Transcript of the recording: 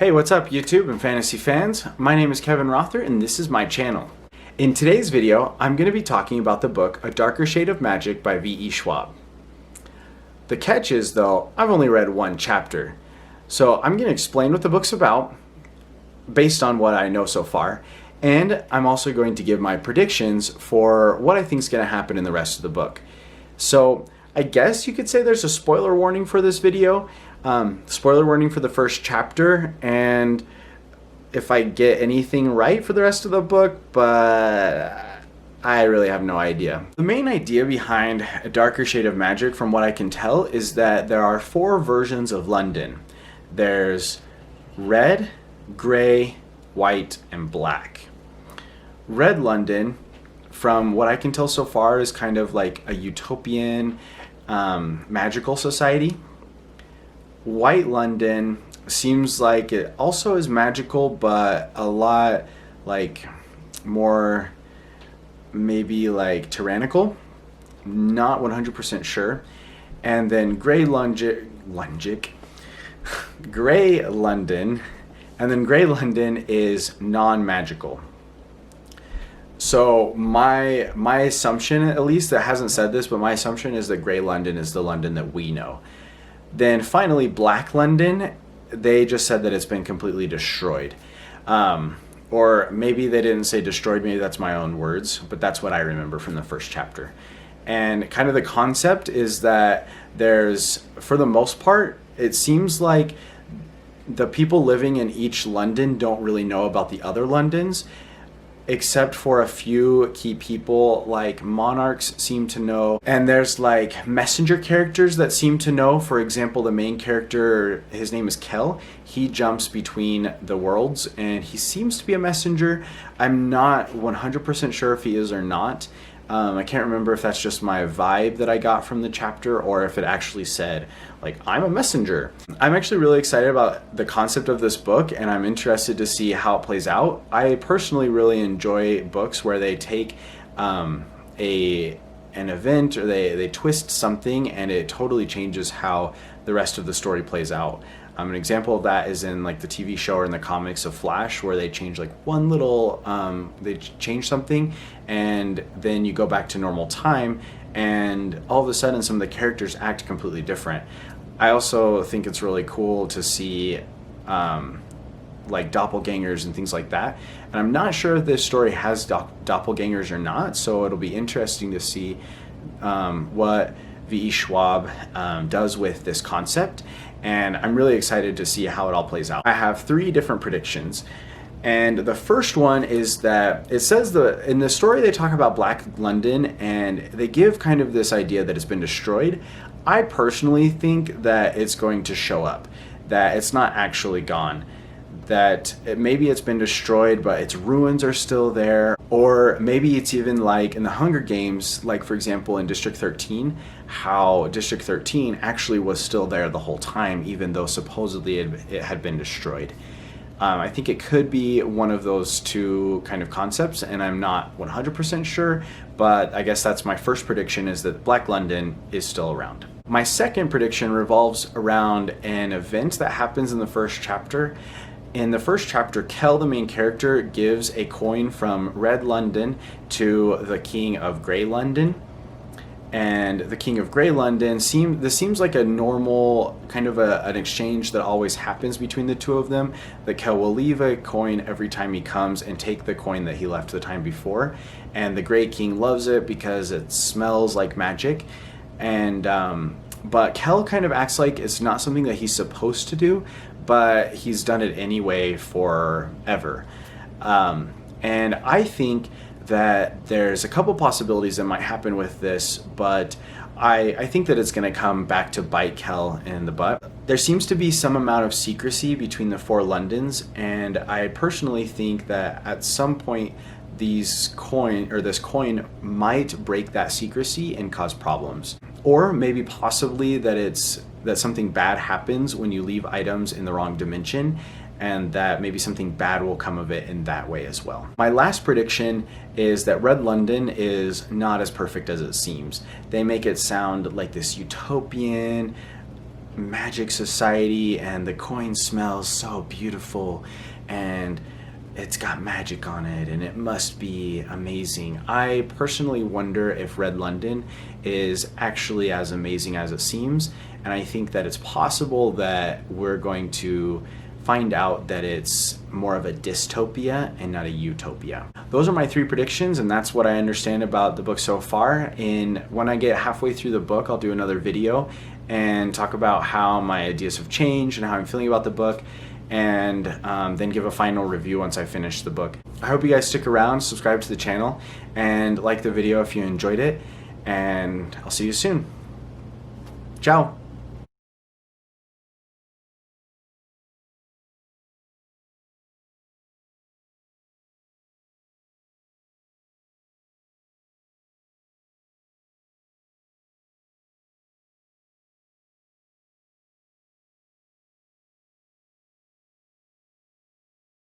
Hey, what's up YouTube and fantasy fans? My name is Kevin Rother and this is my channel. In today's video, I'm going to be talking about the book A Darker Shade of Magic by V.E. Schwab. The catch is, though, I've only read one chapter, so I'm going to explain what the book's about based on what I know so far, and I'm also going to give my predictions for what I think is going to happen in the rest of the book. So I guess you could say there's a spoiler warning for this video. Spoiler warning for the first chapter, and if I get anything right for the rest of the book, but I really have no idea. The main idea behind A Darker Shade of Magic, from what I can tell, is that there are 4 versions of London. There's red, gray, white, and black. Red London, from what I can tell so far, is kind of like a utopian magical society. White London seems like it also is magical, but a lot like more maybe like tyrannical. Not 100% sure. And then Gray London, and then Gray London is non-magical. So my assumption, at least, that hasn't said this, but my assumption is that Gray London is the London that we know. Then finally, Black London, they just said that it's been completely destroyed. Or maybe they didn't say destroyed, maybe that's my own words, but that's what I remember from the first chapter. And kind of the concept is that there's, for the most part, it seems like the people living in each London don't really know about the other Londons, except for a few key people. Like monarchs seem to know, and there's like messenger characters that seem to know. For example, the main character, his name is Kel. He jumps between the worlds and he seems to be a messenger. I'm not 100% sure if he is or not. I can't remember if that's just my vibe that I got from the chapter or if it actually said, like, I'm a messenger. I'm actually really excited about the concept of this book, and I'm interested to see how it plays out. I personally really enjoy books where they take an event, or they twist something and it totally changes how the rest of the story plays out. An example of that is in like the TV show or in the comics of Flash, where they change like one little, they change something and then you go back to normal time and all of a sudden some of the characters act completely different. I also think it's really cool to see like doppelgangers and things like that. And I'm not sure if this story has doppelgangers or not, so it'll be interesting to see what V.E. Schwab does with this concept, and I'm really excited to see how it all plays out. I have 3 different predictions, and the first one is that it says in the story they talk about Black London and they give kind of this idea that it's been destroyed. I personally think that it's going to show up, that it's not actually gone, that maybe it's been destroyed but its ruins are still there, or maybe it's even like in the Hunger Games, like for example in District 13, how District 13 actually was still there the whole time even though supposedly it had been destroyed. I think it could be one of those 2 kind of concepts, and I'm not 100% sure, but I guess that's my first prediction, is that Black London is still around. My second prediction revolves around an event that happens in the first chapter. In the first chapter, Kel, the main character, gives a coin from Red London to the King of Grey London. And the King of Grey London, this seems like a normal kind of an exchange that always happens between the 2 of them. That Kel will leave a coin every time he comes and take the coin that he left the time before. And the Grey King loves it because it smells like magic. And but Kel kind of acts like it's not something that he's supposed to do, but he's done it anyway forever. And I think that there's a couple possibilities that might happen with this, but I think that it's going to come back to bite Kel in the butt. There seems to be some amount of secrecy between the 4 Londons, and I personally think that at some point this coin might break that secrecy and cause problems. Or maybe possibly that something bad happens when you leave items in the wrong dimension, and that maybe something bad will come of it in that way as well. My last prediction is that Red London is not as perfect as it seems. They make it sound like this utopian magic society and the coin smells so beautiful and it's got magic on it and it must be amazing. I personally wonder if Red London is actually as amazing as it seems, and I think that it's possible that we're going to find out that it's more of a dystopia and not a utopia. Those are my 3 predictions, and that's what I understand about the book so far. And when I get halfway through the book, I'll do another video and talk about how my ideas have changed and how I'm feeling about the book, and then give a final review once I finish the book. I hope you guys stick around, subscribe to the channel, and like the video if you enjoyed it, and I'll see you soon. Ciao!